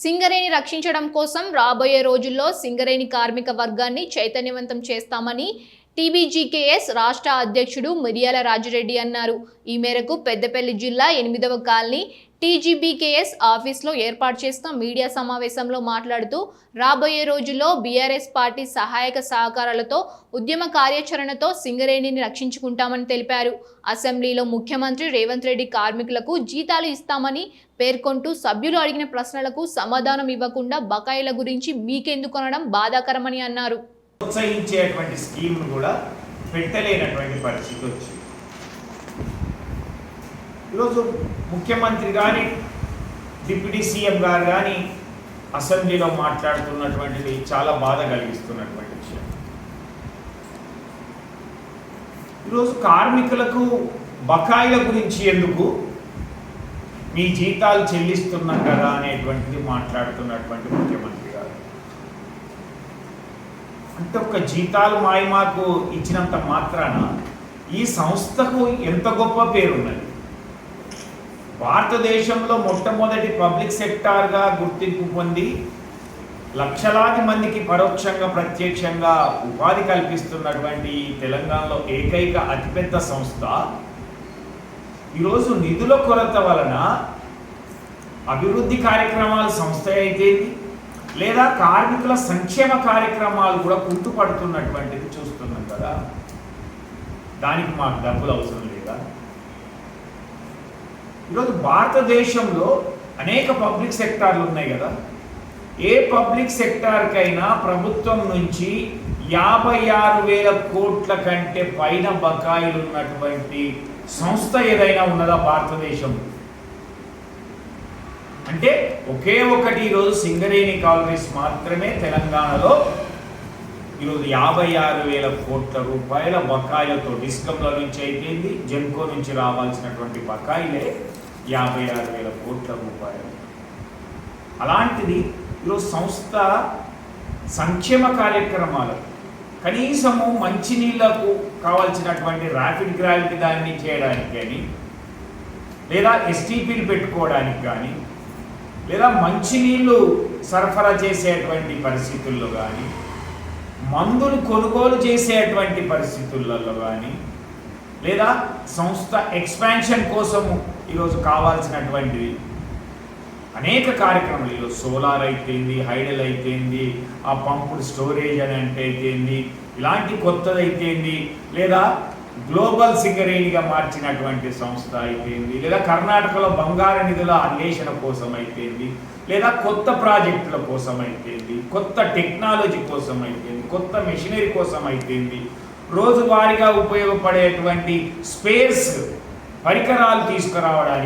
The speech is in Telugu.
సింగరేణి రక్షించడం కోసం రాబోయే రోజుల్లో సింగరేణి కార్మిక వర్గాన్ని చైతన్యవంతం చేస్తామని టీబీజీకేఎస్ రాష్ట్ర అధ్యక్షుడు మిర్యాల రాజిరెడ్డి అన్నారు. ఈ మేరకు పెద్దపల్లి జిల్లా 8వ కాలనీ టీజీబీకేఎస్ ఆఫీస్లో ఏర్పాటు చేసిన మీడియా సమావేశంలో మాట్లాడుతూ రాబోయే రోజుల్లో బీఆర్ఎస్ పార్టీ సహాయక సహకారాలతో ఉద్యమ కార్యాచరణతో సింగరేణిని రక్షించుకుంటామని తెలిపారు. అసెంబ్లీలో ముఖ్యమంత్రి రేవంత్ రెడ్డి కార్మికులకు జీతాలు ఇస్తామని పేర్కొంటూ సభ్యులు అడిగిన ప్రశ్నలకు సమాధానం ఇవ్వకుండా బకాయిల గురించి మీకెందుకు అనడం బాధాకరమని అన్నారు. ప్రోత్సహించేటువంటి స్కీమ్ కూడా పెట్టలేనటువంటి పరిస్థితి వచ్చింది. ఈరోజు ముఖ్యమంత్రి కానీ డిప్యూటీ సీఎం గారు కానీ అసెంబ్లీలో మాట్లాడుతున్నటువంటిది చాలా బాధ కలిగిస్తున్నటువంటి విషయం. ఈరోజు కార్మికులకు బకాయిల గురించి ఎందుకు, మీ జీతాలు చెల్లిస్తున్నాం కదా అనేటువంటిది మాట్లాడుతున్నటువంటి ముఖ్యమంత్రి గారు. అంటే ఒక జీతాలు మాకు ఇచ్చినంత మాత్రాన ఈ సంస్థకు ఎంత గొప్ప పేరున్నది. భారతదేశంలో మొట్టమొదటి పబ్లిక్ సెక్టార్గా గుర్తింపు పొంది లక్షలాది మందికి పరోక్షంగా ప్రత్యక్షంగా ఉపాధి కల్పిస్తున్నటువంటి తెలంగాణలో ఏకైక అతిపెద్ద సంస్థ ఈరోజు నిధుల కొరత వలన అభివృద్ధి కార్యక్రమాల సంస్థ అయితే లేదా కార్మికుల సంక్షేమ కార్యక్రమాలు కూడా కుంటుపడుతున్నటువంటిది చూస్తున్నాం కదా. దానికి మాకు డబ్బులు అవసరం లేదా? ఈరోజు భారతదేశంలో అనేక పబ్లిక్ సెక్టార్లు ఉన్నాయి కదా. ఏ పబ్లిక్ సెక్టార్కైనా ప్రభుత్వం నుంచి 56,000 కోట్ల కంటే పైన బకాయిలు ఉన్నటువంటి సంస్థ ఏదైనా ఉన్నదా భారతదేశంలో? అంటే ఒకే ఒకటి ఈరోజు సింగరేణి కాలనీస్ మాత్రమే తెలంగాణలో ఈరోజు 56,000 కోట్ల రూపాయల బకాయిలతో డిస్కంల నుంచి అయిపోయింది, జెన్కో నుంచి రావాల్సినటువంటి బకాయిలే 56,000 కోట్ల రూపాయలు. అలాంటిది ఈరోజు సంస్థ సంక్షేమ కార్యక్రమాలు కనీసము మంచినీళ్లకు కావాల్సినటువంటి ర్యాపిడ్ గ్రావిటీ దాన్ని చేయడానికి కానీ, లేదా ఎస్టీపీలు పెట్టుకోవడానికి కానీ, లేదా మంచినీళ్ళు సరఫరా చేసేటువంటి పరిస్థితుల్లో కానీ, మందులు కొనుగోలు చేసేటువంటి పరిస్థితులలో కానీ, లేదా సంస్థ ఎక్స్పాన్షన్ కోసము ఈరోజు కావాల్సినటువంటివి అనేక కార్యక్రమాలు, ఈరోజు సోలార్ అయితేంది, హైడల్ అయితేంది, ఆ పంపుడు స్టోరేజ్ అని అంటే అయితేంది, ఇలాంటి కొత్తది అయితేంది, లేదా గ్లోబల్ సింగరేణిగా మార్చినటువంటి సంస్థ అయిపోయింది, లేదా కర్ణాటకలో బంగారు నిధుల అన్వేషణ కోసం అయిపోయింది, లేదా కొత్త ప్రాజెక్టుల కోసం అయిపోయింది, కొత్త టెక్నాలజీ కోసం అయిపోయింది, కొత్త మెషినరీ కోసం అయిపోయింది, రోజువారీగా ఉపయోగపడేటువంటి స్పేస్ పరికరాలు తీసుకురావడానికి